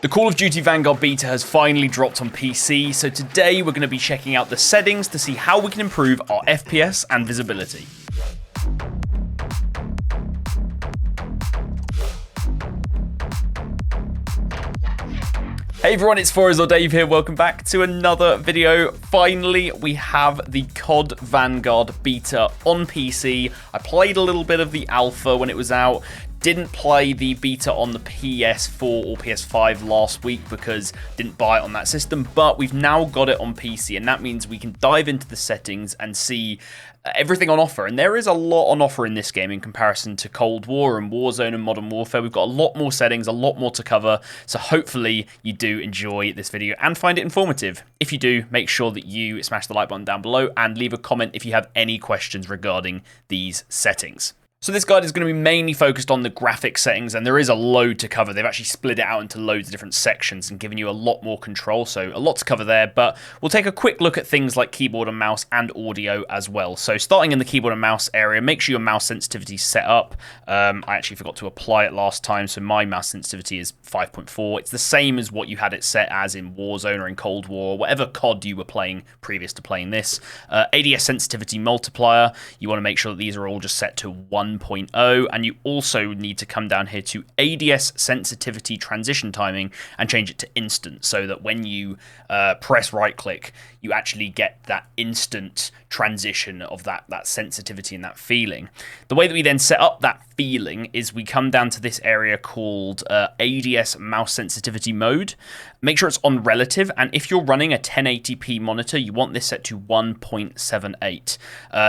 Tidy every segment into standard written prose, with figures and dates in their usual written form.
The Call of Duty Vanguard beta has finally dropped on PC, so today we're going to be checking out the settings to see how we can improve our FPS and visibility. Hey everyone, it's FourEyes or Dave here. Welcome back to another video. Finally, we have the COD Vanguard beta on PC. I played a little bit of the alpha when it was out. Didn't play the beta on the PS4 or PS5 last week because didn't buy it on that system, but we've now got it on PC, and that means we can dive into the settings and see everything on offer. And there is a lot on offer in this game in comparison to Cold War and Warzone and Modern Warfare. We've got a lot more settings, a lot more to cover, so hopefully you do enjoy this video and find it informative. If you do, make sure that you smash the like button down below and leave a comment if you have any questions regarding these settings. So this guide is going to be mainly focused on the graphic settings, and there is a load to cover. They've actually split it out into loads of different sections and given you a lot more control, so a lot to cover there. But we'll take a quick look at things like keyboard and mouse and audio as well. So starting in the keyboard and mouse area, make sure your mouse sensitivity is set up. I actually forgot to apply it last time, so my mouse sensitivity is 5.4. It's the same as what you had it set as in Warzone or in Cold War, whatever COD you were playing previous to playing this. ADS sensitivity multiplier, you want to make sure that these are all just set to 1.0, and you also need to come down here to ADS sensitivity transition timing and change it to instant, so that when you press right click, you actually get that instant transition of that sensitivity and that feeling. The way that we then set up that feeling is we come down to this area called ADS mouse sensitivity mode. Make sure it's on relative, and if you're running a 1080p monitor, you want this set to 1.78.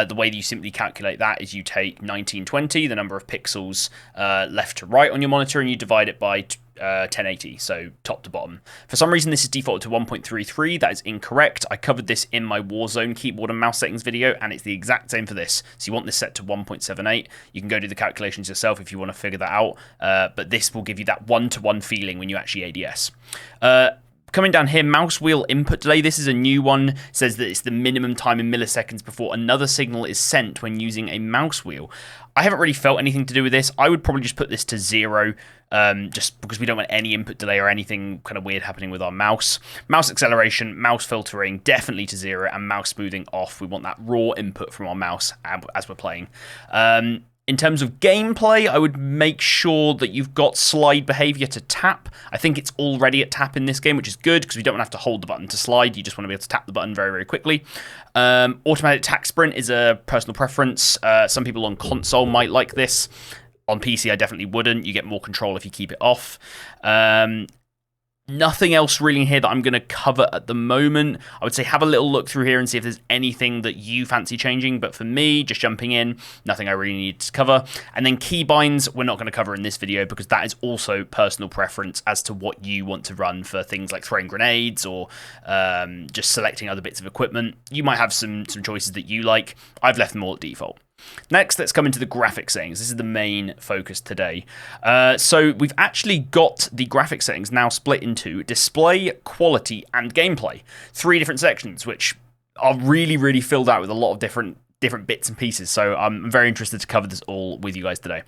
The way that you simply calculate that is you take 1920, the number of pixels left to right on your monitor, and you divide it by 1080, so top to bottom. For some reason this is defaulted to 1.33. That is incorrect. I covered this in my Warzone keyboard and mouse settings video, and it's the exact same for this. So you want this set to 1.78. You can go do the calculations yourself if you want to figure that out, but this will give you that one-to-one feeling when you actually ADS. Coming down here, mouse wheel input delay. This is a new one. It says that it's the minimum time in milliseconds before another signal is sent when using a mouse wheel. I haven't really felt anything to do with this. I would probably just put this to 0, just because we don't want any input delay or anything kind of weird happening with our mouse. Mouse acceleration, mouse filtering, definitely to 0, and mouse smoothing off. We want that raw input from our mouse as we're playing. In terms of gameplay, I would make sure that you've got slide behavior to tap. I think it's already at tap in this game, which is good because we don't want to have to hold the button to slide. You just want to be able to tap the button very, very quickly. Automatic tack sprint is a personal preference. Some people on console might like this. On PC, I definitely wouldn't. You get more control if you keep it off. Nothing else really in here that I'm going to cover at the moment. I would say have a little look through here and see if there's anything that you fancy changing. But for me, just jumping in, nothing I really need to cover. And then keybinds, we're not going to cover in this video because that is also personal preference as to what you want to run for things like throwing grenades or just selecting other bits of equipment. You might have some choices that you like. I've left them all at default. Next, let's come into the graphic settings. This is the main focus today. So we've actually got the graphic settings now split into display, quality, and gameplay. 3 different sections, which are really, really filled out with a lot of different bits and pieces, so I'm very interested to cover this all with you guys today.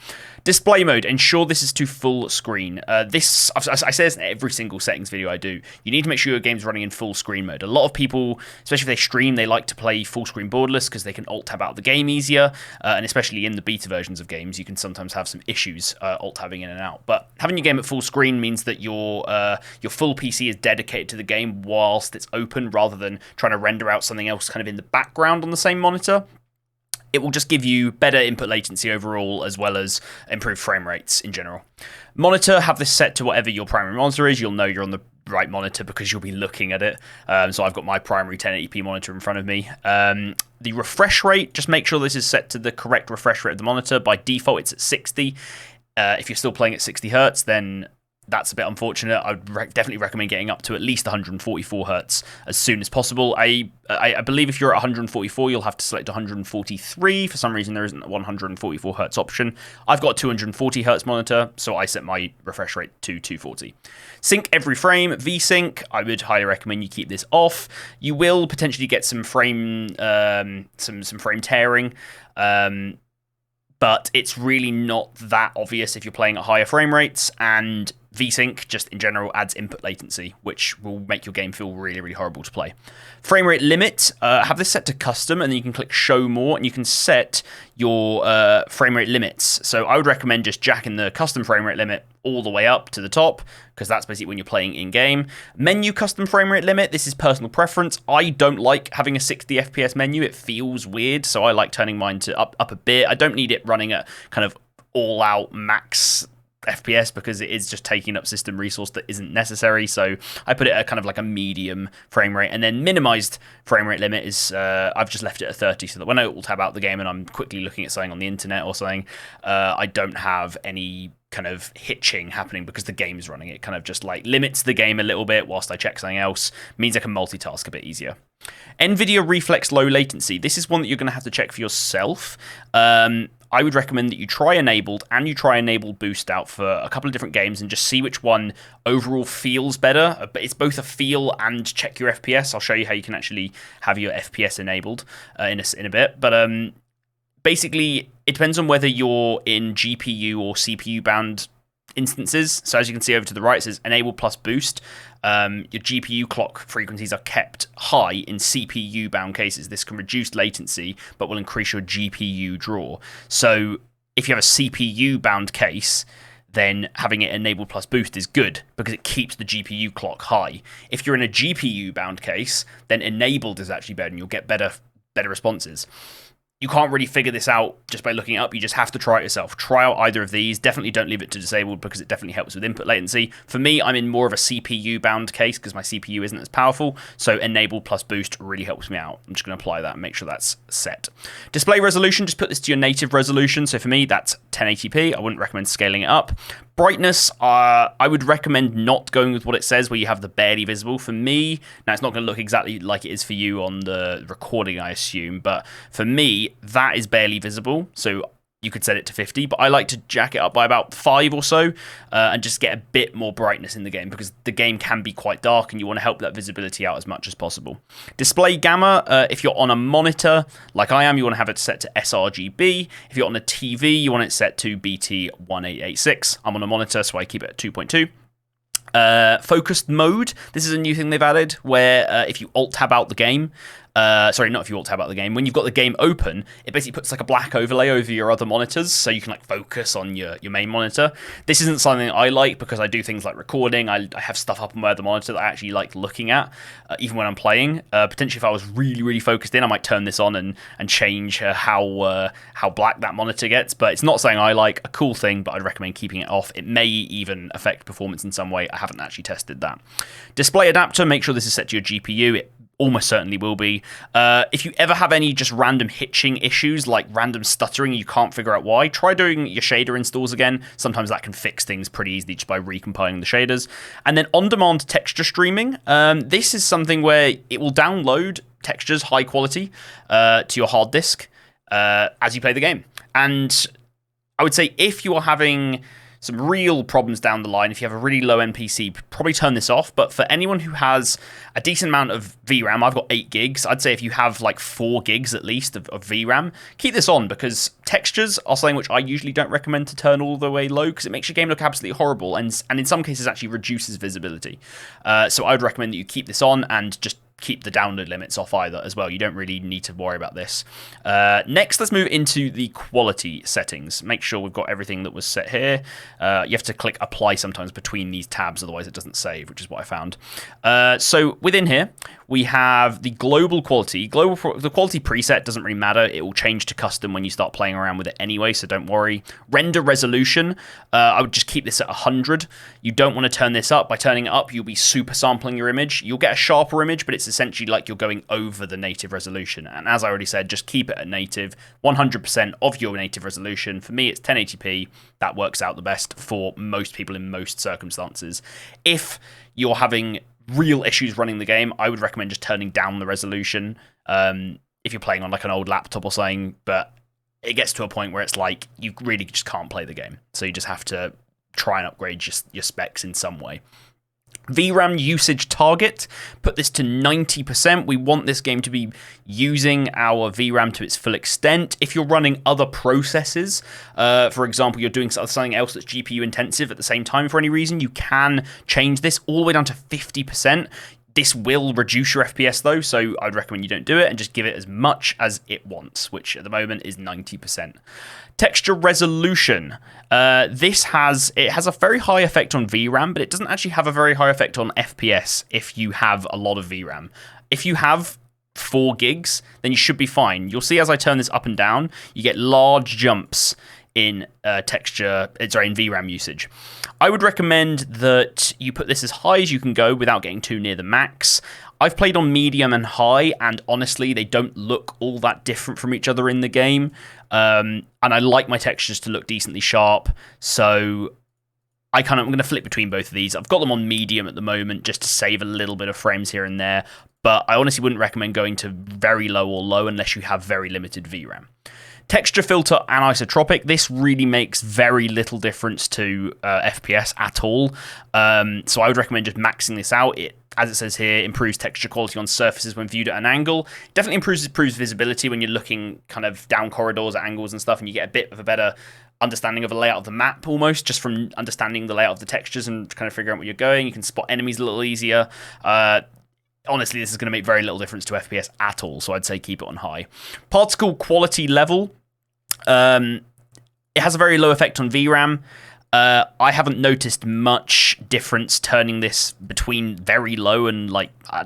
Display mode, ensure this is to full screen. I say this in every single settings video I do. You need to make sure your game's running in full screen mode. A lot of people, especially if they stream, they like to play full screen borderless because they can alt-tab out of the game easier, and especially in the beta versions of games, you can sometimes have some issues alt-tabbing in and out. But having your game at full screen means that your full PC is dedicated to the game whilst it's open, rather than trying to render out something else kind of in the background on the same monitor. It will just give you better input latency overall, as well as improved frame rates in general. Monitor, have this set to whatever your primary monitor is. You'll know you're on the right monitor because you'll be looking at it. So I've got my primary 1080p monitor in front of me. The refresh rate, just make sure this is set to the correct refresh rate of the monitor. By default, it's at 60. If you're still playing at 60 Hz, then that's a bit unfortunate. I would definitely recommend getting up to at least 144 Hz as soon as possible. I believe if you're at 144, you'll have to select 143. For some reason, there isn't a 144 Hz option. I've got a 240 Hz monitor, so I set my refresh rate to 240. Sync every frame, VSync. I would highly recommend you keep this off. You will potentially get some frame tearing. But it's really not that obvious if you're playing at higher frame rates, and VSync just in general adds input latency, which will make your game feel really, really horrible to play. Frame rate limit, have this set to custom, and then you can click show more, and you can set your frame rate limits. So I would recommend just jacking the custom frame rate limit all the way up to the top, because that's basically when you're playing in-game. Menu custom frame rate limit, this is personal preference. I don't like having a 60 FPS menu. It feels weird, so I like turning mine to up a bit. I don't need it running at kind of all-out max FPS because it is just taking up system resource that isn't necessary. So I put it at kind of like a medium frame rate, and then minimized frame rate limit is I've just left it at 30 so that when I alt tab out the game and I'm quickly looking at something on the internet or something, I don't have any kind of hitching happening because the game is running. It kind of just like limits the game a little bit whilst I check something else. Means I can multitask a bit easier. NVIDIA Reflex Low Latency. This is one that you're going to have to check for yourself. I would recommend that you try enabled and you try enable boost out for a couple of different games and just see which one overall feels better. But it's both a feel and check your FPS. I'll show you how you can actually have your FPS enabled in a bit. But basically, it depends on whether you're in GPU or CPU bound instances. So as you can see over to the right, it says enable plus boost. Your GPU clock frequencies are kept high in CPU bound cases. This can reduce latency but will increase your GPU draw. So if you have a CPU bound case, then having it enabled plus boost is good because it keeps the GPU clock high. If you're in a GPU bound case, then enabled is actually better and you'll get better responses. You can't really figure this out just by looking it up. You just have to try it yourself. Try out either of these. Definitely don't leave it to disabled because it definitely helps with input latency. For me, I'm in more of a CPU-bound case because my CPU isn't as powerful, so enabled plus boost really helps me out. I'm just going to apply that and make sure that's set. Display resolution, just put this to your native resolution. So for me, that's 1080p. I wouldn't recommend scaling it up. Brightness, I would recommend not going with what it says where you have the barely visible. For me, now it's not going to look exactly like it is for you on the recording, I assume, but for me, that is barely visible. So you could set it to 50, but I like to jack it up by about 5 or so and just get a bit more brightness in the game because the game can be quite dark and you want to help that visibility out as much as possible. Display gamma, if you're on a monitor like I am, you want to have it set to sRGB. If you're on a TV, you want it set to BT1886. I'm on a monitor, so I keep it at 2.2. Focused mode, this is a new thing they've added where if you alt tab out the game, sorry, not if you alt tab out the game, when you've got the game open, it basically puts like a black overlay over your other monitors so you can like focus on your main monitor. This isn't something I like because I do things like recording. I have stuff up on my other monitor that I actually like looking at, even when I'm playing. Potentially if I was really, really focused in, I might turn this on and change how black that monitor gets, but it's not something I like. A cool thing, but I'd recommend keeping it off. It may even affect performance in some way. I haven't actually tested that. Display adapter, make sure this is set to your GPU. It almost certainly will be. If you ever have any just random hitching issues, like random stuttering, you can't figure out why, try doing your shader installs again. Sometimes that can fix things pretty easily just by recompiling the shaders. And then on-demand texture streaming. This is something where it will download textures high quality to your hard disk as you play the game. And I would say if you are having some real problems down the line, if you have a really low NPC, probably turn this off. But for anyone who has a decent amount of VRAM, I've got 8 gigs. I'd say if you have like 4 gigs at least of VRAM, keep this on because textures are something which I usually don't recommend to turn all the way low because it makes your game look absolutely horrible and in some cases actually reduces visibility. So I would recommend that you keep this on and just keep the download limits off either as well. You don't really need to worry about this. Next, let's move into the quality settings. Make sure we've got everything that was set here. You have to click apply sometimes between these tabs, otherwise it doesn't save, which is what I found. So within here, we have the global quality. The quality preset doesn't really matter. It will change to custom when you start playing around with it anyway, so don't worry. Render resolution, I would just keep this at 100. You don't want to turn this up. By turning it up, you'll be super sampling your image. You'll get a sharper image, but it's essentially like you're going over the native resolution. And as I already said, just keep it at native, 100% of your native resolution. For me, it's 1080p. That works out the best for most people in most circumstances. If you're having real issues running the game, I would recommend just turning down the resolution if you're playing on like an old laptop or something, but it gets to a point where it's like you really just can't play the game. So you just have to try and upgrade your specs in some way. VRAM usage target, put this to 90%. We want this game to be using our VRAM to its full extent. If you're running other processes, for example, you're doing something else that's GPU intensive at the same time for any reason, you can change this all the way down to 50%. This will reduce your FPS though, so I'd recommend you don't do it and just give it as much as it wants, which at the moment is 90%. Texture resolution. This has a very high effect on VRAM, but it doesn't actually have a very high effect on FPS if you have a lot of VRAM. If you have 4 gigs, then you should be fine. You'll see as I turn this up and down, you get large jumps in in VRAM usage. I would recommend that you put this as high as you can go without getting too near the max. I've played on medium and high, and honestly, they don't look all that different from each other in the game. And I like my textures to look decently sharp, so I'm going to flip between both of these. I've got them on medium at the moment just to save a little bit of frames here and there, but I honestly wouldn't recommend going to very low or low unless you have very limited VRAM. Texture filter and isotropic. This really makes very little difference to FPS at all. So I would recommend just maxing this out. It, as it says here, improves texture quality on surfaces when viewed at an angle. Definitely improves visibility when you're looking kind of down corridors at angles and stuff, and you get a bit of a better understanding of the layout of the map almost, just from understanding the layout of the textures and kind of figuring out where you're going. You can spot enemies a little easier. Honestly, this is going to make very little difference to FPS at all, so I'd say keep it on high. Particle quality level. It has a very low effect on VRAM. I haven't noticed much difference turning this between very low and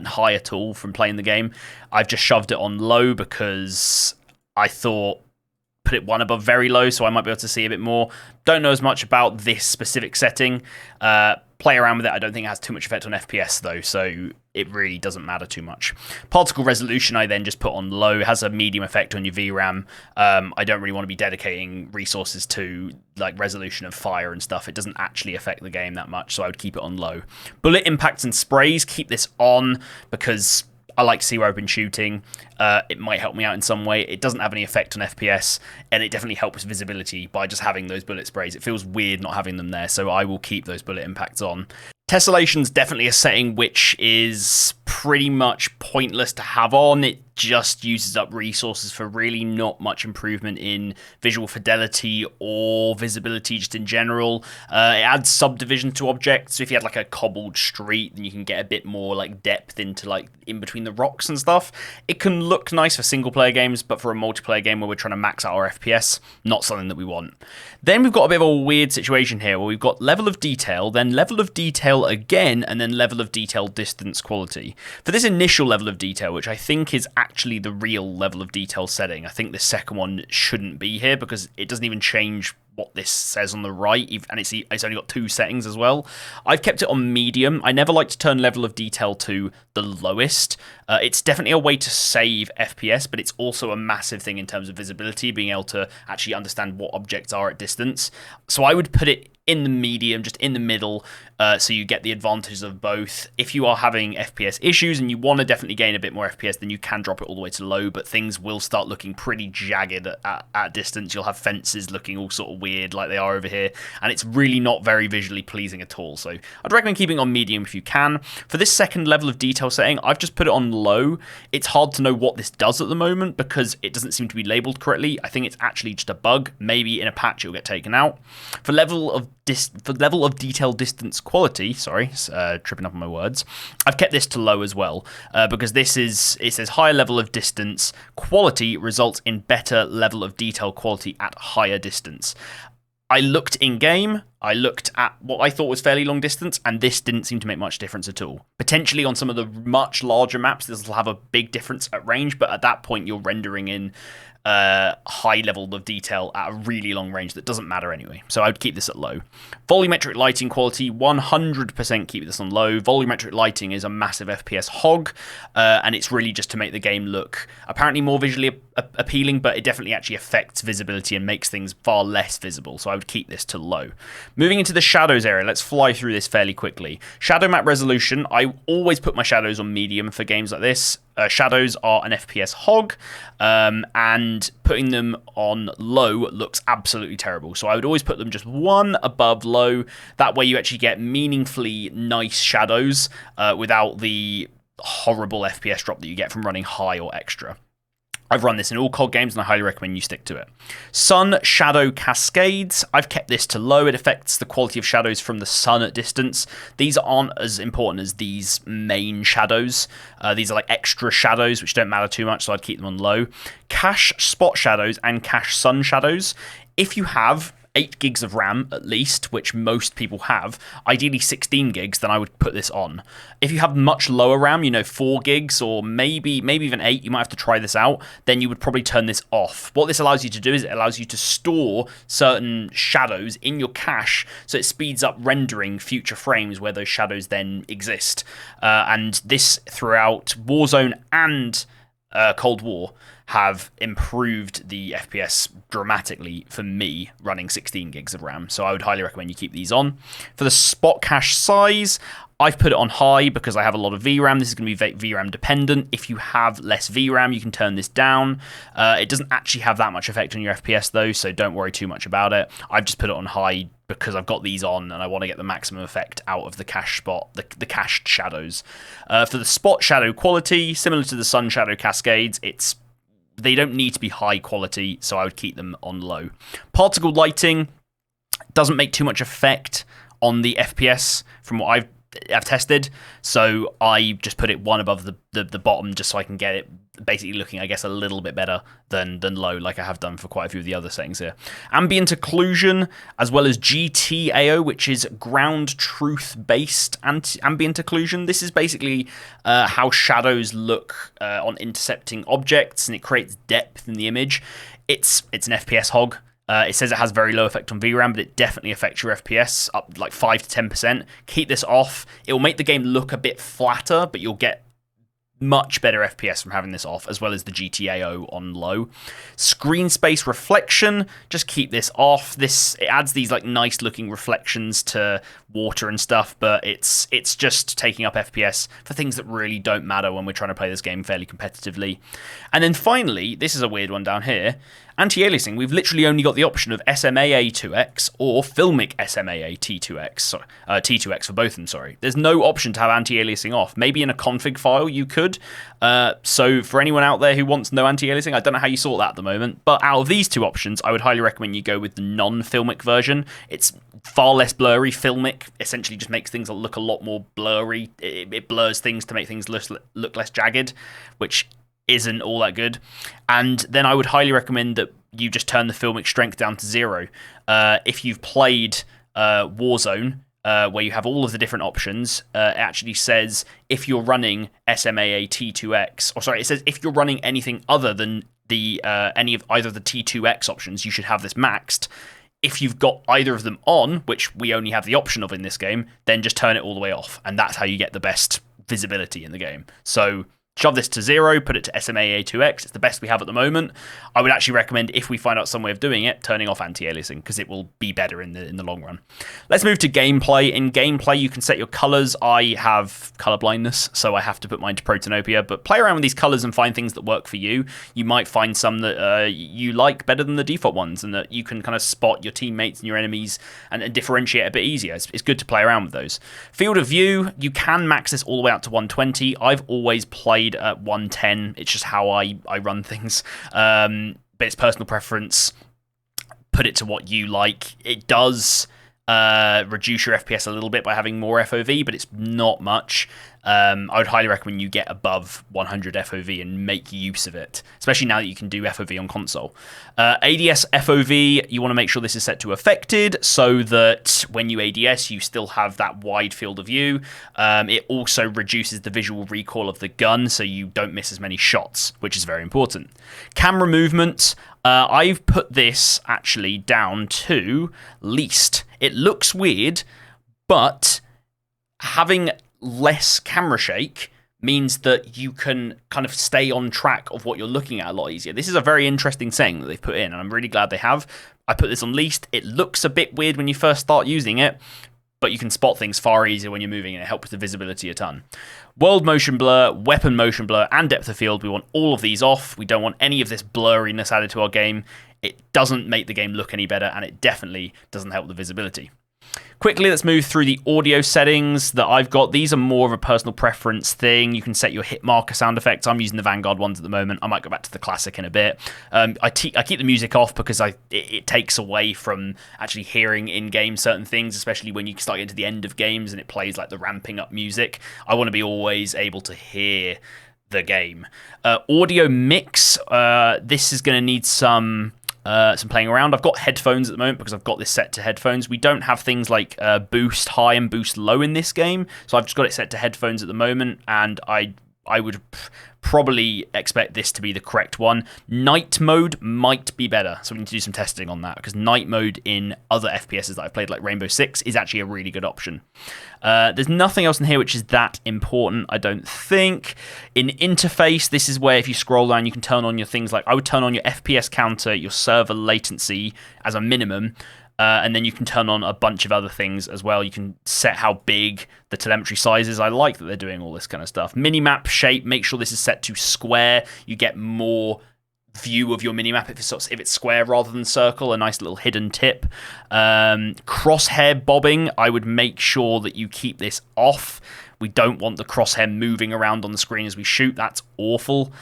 high at all from playing the game. I've just shoved it on low because I thought put it one above very low, so I might be able to see a bit more. Don't know as much about this specific setting. Play around with it. I don't think it has too much effect on FPS though, so it really doesn't matter too much. Particle resolution I then just put on low. It has a medium effect on your VRAM. I don't really want to be dedicating resources to resolution of fire and stuff. It doesn't actually affect the game that much, so I would keep it on low. Bullet impacts and sprays, keep this on because I like to see where I've been shooting. It might help me out in some way. It doesn't have any effect on FPS, and it definitely helps visibility by just having those bullet sprays. It feels weird not having them there, so I will keep those bullet impacts on. Tessellation's definitely a setting which is pretty much pointless to have on. It just uses up resources for really not much improvement in visual fidelity or visibility just in general. It adds subdivision to objects, so if you had a cobbled street, then you can get a bit more depth into in between the rocks and stuff. It can look nice for single player games, but for a multiplayer game where we're trying to max out our FPS, not something that we want. Then we've got a bit of a weird situation here where we've got level of detail, then level of detail again, and then level of detail distance quality. For this initial level of detail, which I think is actually the real level of detail setting, I think the second one shouldn't be here because it doesn't even change what this says on the right, and it's only got 2 settings as well. I've kept it on medium. I never like to turn level of detail to the lowest. It's definitely a way to save FPS, but it's also a massive thing in terms of visibility, being able to actually understand what objects are at distance. So I would put it in the medium, just in the middle, so you get the advantages of both. If you are having FPS issues and you want to definitely gain a bit more FPS, then you can drop it all the way to low, but things will start looking pretty jagged at distance. You'll have fences looking all sort of weird like they are over here, and it's really not very visually pleasing at all. So I'd recommend keeping it on medium if you can. For this second level of detail setting, I've just put it on low. It's hard to know what this does at the moment because it doesn't seem to be labeled correctly. I think it's actually just a bug. Maybe in a patch it will get taken out. For level of detail distance quality, tripping up on my words, I've kept this to low as well because it says higher level of distance quality results in better level of detail quality at higher distance. I looked in game, I looked at what I thought was fairly long distance, and this didn't seem to make much difference at all. Potentially on some of the much larger maps, this will have a big difference at range, but at that point you're rendering in high level of detail at a really long range that doesn't matter anyway. So I would keep this at low. Volumetric lighting quality, 100% keep this on low. Volumetric lighting is a massive FPS hog, and it's really just to make the game look apparently more visually appealing, but it definitely actually affects visibility and makes things far less visible. So I would keep this to low. Moving into the shadows area, let's fly through this fairly quickly. Shadow map resolution, I always put my shadows on medium for games like this. shadows are an FPS hog, and putting them on low looks absolutely terrible. So I would always put them just one above low. That way you actually get meaningfully nice shadows without the horrible FPS drop that you get from running high or extra. I've run this in all COD games, and I highly recommend you stick to it. Sun Shadow Cascades. I've kept this to low. It affects the quality of shadows from the sun at distance. These aren't as important as these main shadows. These are like extra shadows, which don't matter too much, so I'd keep them on low. Cache Spot Shadows and Cache Sun Shadows. If you have 8 gigs of RAM at least, which most people have, ideally 16 gigs, then I would put this on. If you have much lower RAM, 4 gigs or maybe even 8, you might have to try this out, then you would probably turn this off. What this allows you to do is it allows you to store certain shadows in your cache, so it speeds up rendering future frames where those shadows then exist. And this throughout Warzone and Cold War have improved the FPS dramatically for me running 16 gigs of RAM. So I would highly recommend you keep these on. For the spot cache size, I've put it on high because I have a lot of VRAM. This is going to be VRAM dependent. If you have less VRAM, you can turn this down. It doesn't actually have that much effect on your FPS though, so don't worry too much about it. I've just put it on high because I've got these on and I want to get the maximum effect out of the cache spot, the cached shadows. For the spot shadow quality, similar to the sun shadow cascades, they don't need to be high quality, so I would keep them on low. Particle lighting doesn't make too much effect on the FPS from what I've tested, so I just put it one above the bottom just so I can get it basically looking, I guess, a little bit better than low, like I have done for quite a few of the other settings here. Ambient occlusion, as well as GTAO, which is ground truth based ambient occlusion. This is basically how shadows look on intercepting objects, and it creates depth in the image. It's an FPS hog. It says it has very low effect on VRAM, but it definitely affects your FPS up like 5 to 10%. Keep this off. It will make the game look a bit flatter, but you'll get much better FPS from having this off, as well as the GTAO on low. Screen space reflection, just keep this off. It adds these like nice looking reflections to water and stuff, but it's just taking up FPS for things that really don't matter when we're trying to play this game fairly competitively. And then finally, this is a weird one down here. Anti-aliasing, we've literally only got the option of SMAA2X or Filmic SMAA T2X, T2X for both of them, sorry. There's no option to have anti-aliasing off. Maybe in a config file you could. So for anyone out there who wants no anti-aliasing, I don't know how you sort that at the moment, but out of these two options, I would highly recommend you go with the non-Filmic version. It's far less blurry. Filmic essentially just makes things look a lot more blurry. It blurs things to make things look less jagged, which isn't all that good. And then I would highly recommend that you just turn the filmic strength down to 0. If you've played Warzone, where you have all of the different options, it actually says if you're running SMAA T2X, or sorry, it says if you're running anything other than any of either of the T2X options, you should have this maxed. If you've got either of them on, which we only have the option of in this game, then just turn it all the way off, and that's how you get the best visibility in the game. So shove this to 0, put it to SMAA2X. It's the best we have at the moment. I would actually recommend, if we find out some way of doing it, turning off anti-aliasing, because it will be better in the long run. Let's move to gameplay. In gameplay, you can set your colors. I have color blindness, so I have to put mine to Protanopia, but play around with these colors and find things that work for you. You might find some that you like better than the default ones, and that you can kind of spot your teammates and your enemies and differentiate a bit easier. It's good to play around with those. Field of view, you can max this all the way out to 120. I've always played at 110. It's just how I run things, but it's personal preference. Put it to what you like. It does reduce your FPS a little bit by having more FOV, but it's not much. I would highly recommend you get above 100 FOV and make use of it, especially now that you can do FOV on console. ADS FOV, you want to make sure this is set to affected so that when you ADS, you still have that wide field of view. It also reduces the visual recoil of the gun, so you don't miss as many shots, which is very important. Camera movement, I've put this actually down to least. It looks weird, but having less camera shake means that you can kind of stay on track of what you're looking at a lot easier. This is a very interesting setting that they've put in, and I'm really glad they have. I put this on least. It looks a bit weird when you first start using it, but you can spot things far easier when you're moving, and it helps with the visibility a ton. World motion blur, weapon motion blur, and depth of field, we want all of these off. We don't want any of this blurriness added to our game. It doesn't make the game look any better, and it definitely doesn't help the visibility. Quickly, let's move through the audio settings that I've got. These are more of a personal preference thing. You can set your hit marker sound effects. I'm using the Vanguard ones at the moment. I might go back to the classic in a bit. I keep the music off because it takes away from actually hearing in-game certain things, especially when you start getting to the end of games and it plays like the ramping up music. I want to be always able to hear the game. Audio mix. This is going to need some playing around. I've got headphones at the moment because I've got this set to headphones. We don't have things like boost high and boost low in this game, so I've just got it set to headphones at the moment, and I would probably expect this to be the correct one. Night mode might be better, so we need to do some testing on that, because night mode in other FPSs that I've played, like Rainbow Six, is actually a really good option. There's nothing else in here which is that important, I don't think. In interface, this is where if you scroll down, you can turn on your things like, I would turn on your FPS counter, your server latency as a minimum, and then you can turn on a bunch of other things as well. You can set how big the telemetry size is. I like that they're doing all this kind of stuff. Minimap shape, make sure this is set to square. You get more view of your minimap if it's square rather than circle, a nice little hidden tip. Crosshair bobbing, I would make sure that you keep this off. We don't want the crosshair moving around on the screen as we shoot. That's awful.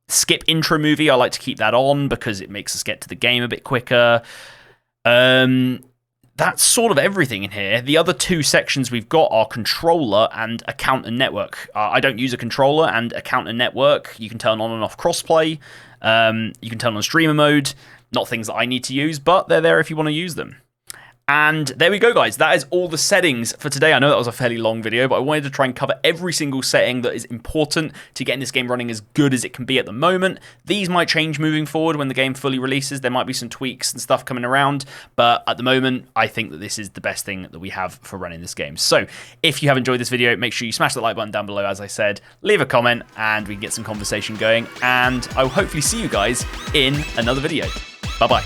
Skip intro movie, I like to keep that on because it makes us get to the game a bit quicker. That's sort of everything in here. The other two sections we've got are controller and account and network. I don't use a controller, and account and network, you can turn on and off crossplay. You can turn on streamer mode. Not things that I need to use, but they're there if you want to use them. And there we go, guys. That is all the settings for today. I know that was a fairly long video, but I wanted to try and cover every single setting that is important to getting this game running as good as it can be at the moment. These might change moving forward when the game fully releases. There might be some tweaks and stuff coming around, but at the moment, I think that this is the best thing that we have for running this game. So if you have enjoyed this video, make sure you smash the like button down below, as I said, leave a comment, and we can get some conversation going. And I will hopefully see you guys in another video. Bye-bye. Bye.